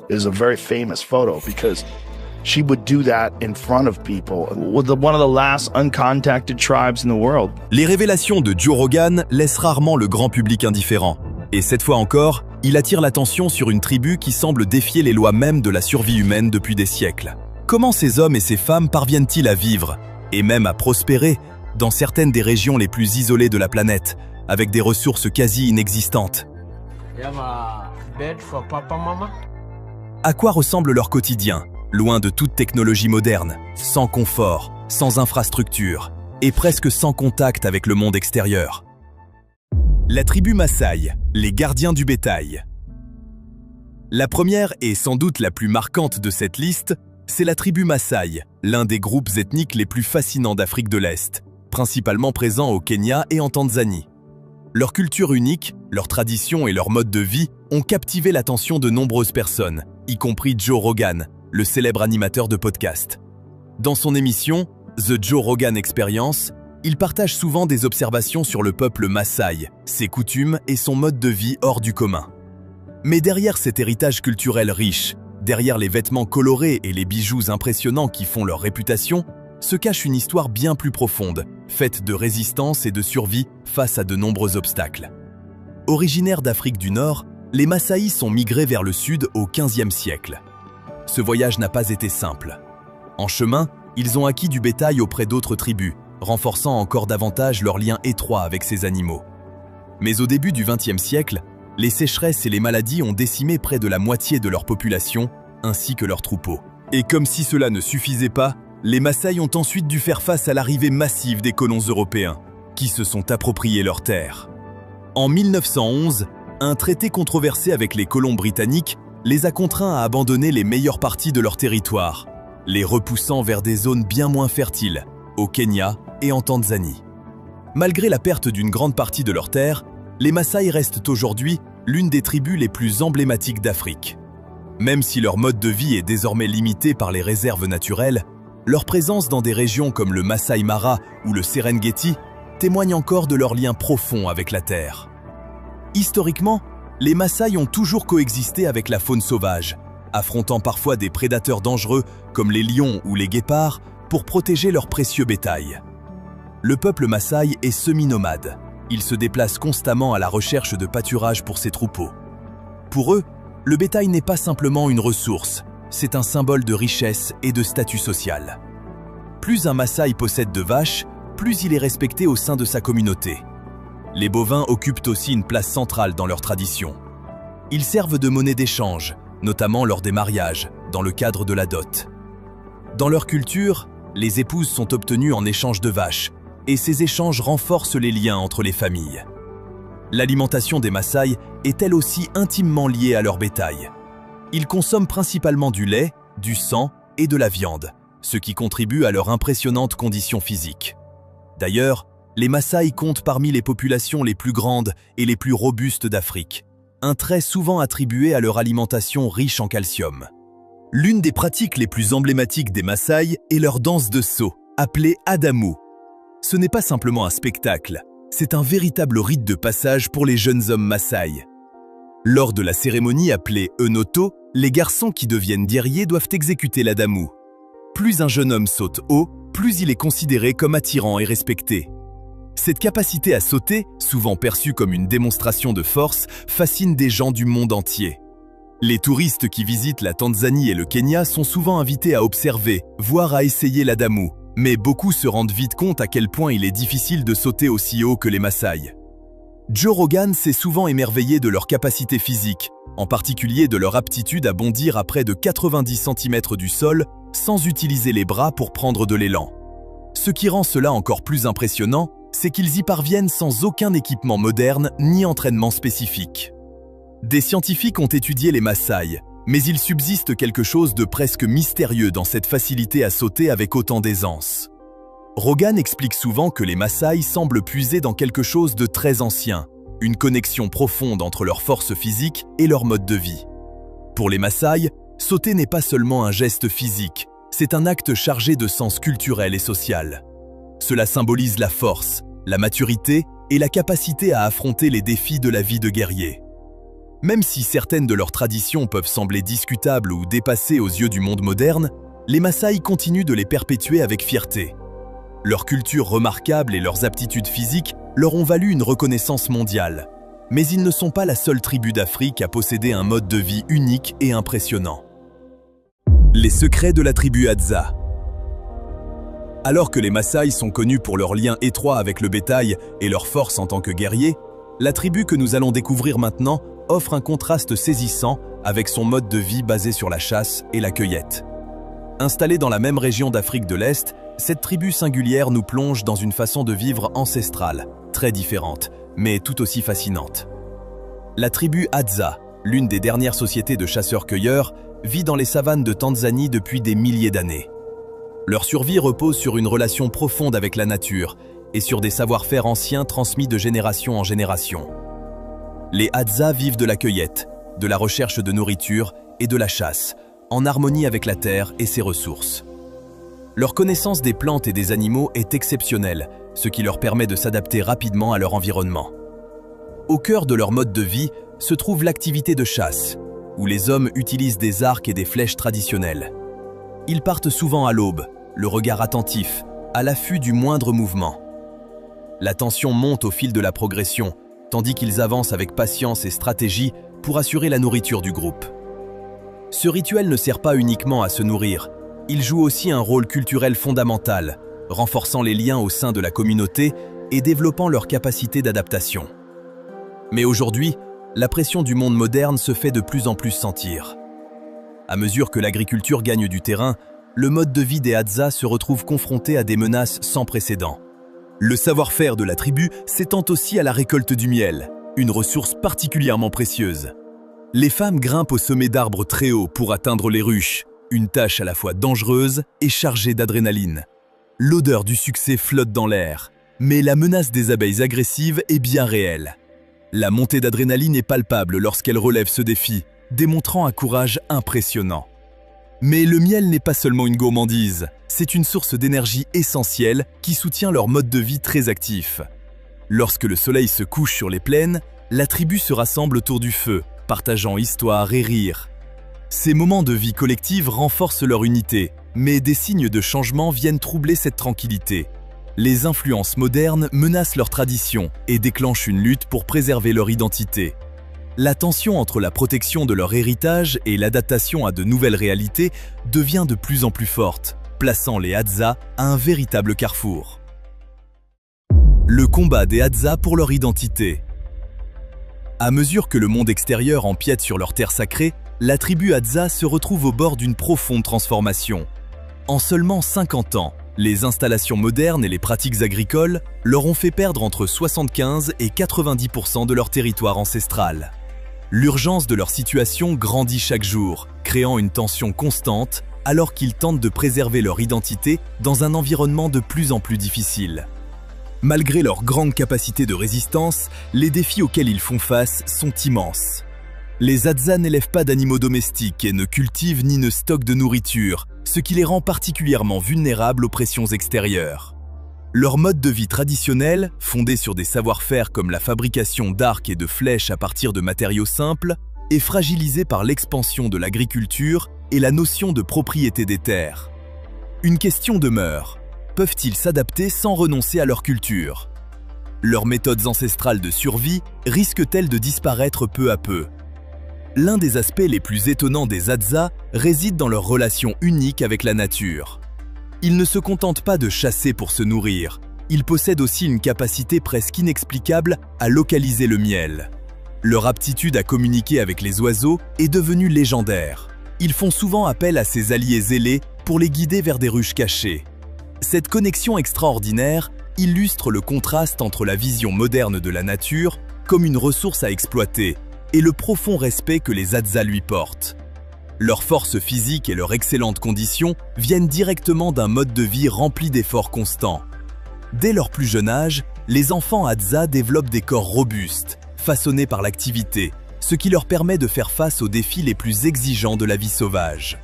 is a very famous photo because she would do that in front of people. One of the last uncontacted tribes in the world. Les révélations de Joe Rogan laissent rarement le grand public indifférent. Et cette fois encore, il attire l'attention sur une tribu qui semble défier les lois mêmes de la survie humaine depuis des siècles. Comment ces hommes et ces femmes parviennent-ils à vivre, et même à prospérer, dans certaines des régions les plus isolées de la planète, avec des ressources quasi inexistantes? À quoi ressemble leur quotidien, loin de toute technologie moderne, sans confort, sans infrastructure, et presque sans contact avec le monde extérieur? La tribu Maasai, les gardiens du bétail. La première et sans doute la plus marquante de cette liste, c'est la tribu Maasai, l'un des groupes ethniques les plus fascinants d'Afrique de l'Est, principalement présents au Kenya et en Tanzanie. Leur culture unique, leurs traditions et leur mode de vie ont captivé l'attention de nombreuses personnes, y compris Joe Rogan, le célèbre animateur de podcast. Dans son émission The Joe Rogan Experience, il partage souvent des observations sur le peuple Maasai, ses coutumes et son mode de vie hors du commun. Mais derrière cet héritage culturel riche, derrière les vêtements colorés et les bijoux impressionnants qui font leur réputation, se cache une histoire bien plus profonde, faite de résistance et de survie face à de nombreux obstacles. Originaires d'Afrique du Nord, les Maasai sont migrés vers le sud au XVe siècle. Ce voyage n'a pas été simple. En chemin, ils ont acquis du bétail auprès d'autres tribus, renforçant encore davantage leur lien étroit avec ces animaux. Mais au début du XXe siècle, les sécheresses et les maladies ont décimé près de la moitié de leur population, ainsi que leurs troupeaux. Et comme si cela ne suffisait pas, les Maasai ont ensuite dû faire face à l'arrivée massive des colons européens, qui se sont appropriés leurs terres. En 1911, un traité controversé avec les colons britanniques les a contraints à abandonner les meilleures parties de leur territoire, les repoussant vers des zones bien moins fertiles, au Kenya et en Tanzanie. Malgré la perte d'une grande partie de leurs terres, les Maasai restent aujourd'hui l'une des tribus les plus emblématiques d'Afrique. Même si leur mode de vie est désormais limité par les réserves naturelles, leur présence dans des régions comme le Masai Mara ou le Serengeti témoigne encore de leur lien profond avec la terre. Historiquement, les Maasai ont toujours coexisté avec la faune sauvage, affrontant parfois des prédateurs dangereux comme les lions ou les guépards pour protéger leur précieux bétail. Le peuple Maasai est semi-nomade. Il se déplace constamment à la recherche de pâturage pour ses troupeaux. Pour eux, le bétail n'est pas simplement une ressource, c'est un symbole de richesse et de statut social. Plus un Maasai possède de vaches, plus il est respecté au sein de sa communauté. Les bovins occupent aussi une place centrale dans leur tradition. Ils servent de monnaie d'échange, notamment lors des mariages, dans le cadre de la dot. Dans leur culture, les épouses sont obtenues en échange de vaches, et ces échanges renforcent les liens entre les familles. L'alimentation des Maasai est elle aussi intimement liée à leur bétail. Ils consomment principalement du lait, du sang et de la viande, ce qui contribue à leur impressionnante condition physique. D'ailleurs, les Maasai comptent parmi les populations les plus grandes et les plus robustes d'Afrique, un trait souvent attribué à leur alimentation riche en calcium. L'une des pratiques les plus emblématiques des Maasai est leur danse de saut, appelée Adamu. Ce n'est pas simplement un spectacle, c'est un véritable rite de passage pour les jeunes hommes Maasai. Lors de la cérémonie appelée Eunoto, les garçons qui deviennent guerriers doivent exécuter l'Adamu. Plus un jeune homme saute haut, plus il est considéré comme attirant et respecté. Cette capacité à sauter, souvent perçue comme une démonstration de force, fascine des gens du monde entier. Les touristes qui visitent la Tanzanie et le Kenya sont souvent invités à observer, voire à essayer l'Adamu, mais beaucoup se rendent vite compte à quel point il est difficile de sauter aussi haut que les Maasai. Joe Rogan s'est souvent émerveillé de leur capacité physique, en particulier de leur aptitude à bondir à près de 90 cm du sol sans utiliser les bras pour prendre de l'élan. Ce qui rend cela encore plus impressionnant, c'est qu'ils y parviennent sans aucun équipement moderne ni entraînement spécifique. Des scientifiques ont étudié les Maasai, mais il subsiste quelque chose de presque mystérieux dans cette facilité à sauter avec autant d'aisance. Rogan explique souvent que les Maasai semblent puiser dans quelque chose de très ancien, une connexion profonde entre leur force physique et leur mode de vie. Pour les Maasai, sauter n'est pas seulement un geste physique, c'est un acte chargé de sens culturel et social. Cela symbolise la force, la maturité et la capacité à affronter les défis de la vie de guerrier. Même si certaines de leurs traditions peuvent sembler discutables ou dépassées aux yeux du monde moderne, les Maasai continuent de les perpétuer avec fierté. Leur culture remarquable et leurs aptitudes physiques leur ont valu une reconnaissance mondiale. Mais ils ne sont pas la seule tribu d'Afrique à posséder un mode de vie unique et impressionnant. Les secrets de la tribu Hadza. Alors que les Maasai sont connus pour leur lien étroit avec le bétail et leur force en tant que guerriers, la tribu que nous allons découvrir maintenant offre un contraste saisissant avec son mode de vie basé sur la chasse et la cueillette. Installée dans la même région d'Afrique de l'Est, cette tribu singulière nous plonge dans une façon de vivre ancestrale, très différente, mais tout aussi fascinante. La tribu Hadza, l'une des dernières sociétés de chasseurs-cueilleurs, vit dans les savanes de Tanzanie depuis des milliers d'années. Leur survie repose sur une relation profonde avec la nature et sur des savoir-faire anciens transmis de génération en génération. Les Hadza vivent de la cueillette, de la recherche de nourriture et de la chasse, en harmonie avec la terre et ses ressources. Leur connaissance des plantes et des animaux est exceptionnelle, ce qui leur permet de s'adapter rapidement à leur environnement. Au cœur de leur mode de vie se trouve l'activité de chasse, où les hommes utilisent des arcs et des flèches traditionnelles. Ils partent souvent à l'aube, le regard attentif, à l'affût du moindre mouvement. La tension monte au fil de la progression, tandis qu'ils avancent avec patience et stratégie pour assurer la nourriture du groupe. Ce rituel ne sert pas uniquement à se nourrir, il joue aussi un rôle culturel fondamental, renforçant les liens au sein de la communauté et développant leur capacité d'adaptation. Mais aujourd'hui, la pression du monde moderne se fait de plus en plus sentir. À mesure que l'agriculture gagne du terrain, le mode de vie des Hadza se retrouve confronté à des menaces sans précédent. Le savoir-faire de la tribu s'étend aussi à la récolte du miel, une ressource particulièrement précieuse. Les femmes grimpent au sommet d'arbres très hauts pour atteindre les ruches, une tâche à la fois dangereuse et chargée d'adrénaline. L'odeur du succès flotte dans l'air, mais la menace des abeilles agressives est bien réelle. La montée d'adrénaline est palpable lorsqu'elles relèvent ce défi, démontrant un courage impressionnant. Mais le miel n'est pas seulement une gourmandise, c'est une source d'énergie essentielle qui soutient leur mode de vie très actif. Lorsque le soleil se couche sur les plaines, la tribu se rassemble autour du feu, partageant histoire et rire. Ces moments de vie collective renforcent leur unité, mais des signes de changement viennent troubler cette tranquillité. Les influences modernes menacent leur tradition et déclenchent une lutte pour préserver leur identité. La tension entre la protection de leur héritage et l'adaptation à de nouvelles réalités devient de plus en plus forte, plaçant les Hadza à un véritable carrefour. Le combat des Hadza pour leur identité. À mesure que le monde extérieur empiète sur leur terre sacrée, la tribu Hadza se retrouve au bord d'une profonde transformation. En seulement 50 ans, les installations modernes et les pratiques agricoles leur ont fait perdre entre 75 et 90% de leur territoire ancestral. L'urgence de leur situation grandit chaque jour, créant une tension constante alors qu'ils tentent de préserver leur identité dans un environnement de plus en plus difficile. Malgré leur grande capacité de résistance, les défis auxquels ils font face sont immenses. Les Hadza n'élèvent pas d'animaux domestiques et ne cultivent ni ne stockent de nourriture, ce qui les rend particulièrement vulnérables aux pressions extérieures. Leur mode de vie traditionnel, fondé sur des savoir-faire comme la fabrication d'arcs et de flèches à partir de matériaux simples, est fragilisé par l'expansion de l'agriculture et la notion de propriété des terres. Une question demeure: peuvent-ils s'adapter sans renoncer à leur culture? Leurs méthodes ancestrales de survie risquent-elles de disparaître peu à peu? L'un des aspects les plus étonnants des Hadza réside dans leur relation unique avec la nature. Ils ne se contentent pas de chasser pour se nourrir, ils possèdent aussi une capacité presque inexplicable à localiser le miel. Leur aptitude à communiquer avec les oiseaux est devenue légendaire. Ils font souvent appel à ces alliés zélés pour les guider vers des ruches cachées. Cette connexion extraordinaire illustre le contraste entre la vision moderne de la nature comme une ressource à exploiter et le profond respect que les Hadza lui portent. Leur force physique et leur excellente condition viennent directement d'un mode de vie rempli d'efforts constants. Dès leur plus jeune âge, les enfants Hadza développent des corps robustes, façonnés par l'activité, ce qui leur permet de faire face aux défis les plus exigeants de la vie sauvage.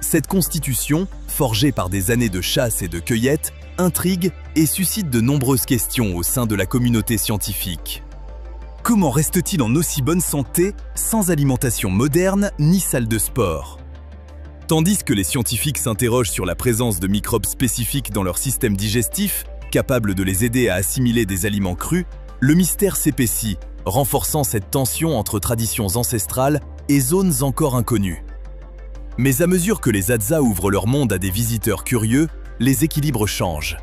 Cette constitution, forgée par des années de chasse et de cueillette, intrigue et suscite de nombreuses questions au sein de la communauté scientifique. comment restent-ils en aussi bonne santé sans alimentation moderne ni salle de sport? Tandis que les scientifiques s'interrogent sur la présence de microbes spécifiques dans leur système digestif, capables de les aider à assimiler des aliments crus, le mystère s'épaissit, renforçant cette tension entre traditions ancestrales et zones encore inconnues. Mais à mesure que les Hadza ouvrent leur monde à des visiteurs curieux, les équilibres changent.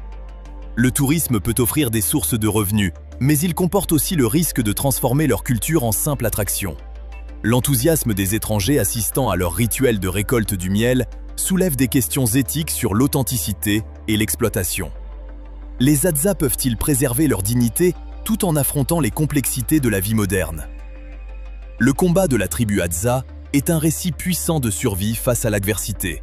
Le tourisme peut offrir des sources de revenus, mais il comporte aussi le risque de transformer leur culture en simple attraction. L'enthousiasme des étrangers assistant à leur rituel de récolte du miel soulève des questions éthiques sur l'authenticité et l'exploitation. Les Hadza peuvent-ils préserver leur dignité tout en affrontant les complexités de la vie moderne? Le combat de la tribu Hadza est un récit puissant de survie face à l'adversité.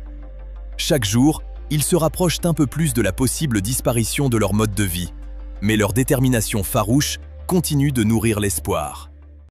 Chaque jour, ils se rapprochent un peu plus de la possible disparition de leur mode de vie, mais leur détermination farouche continue de nourrir l'espoir.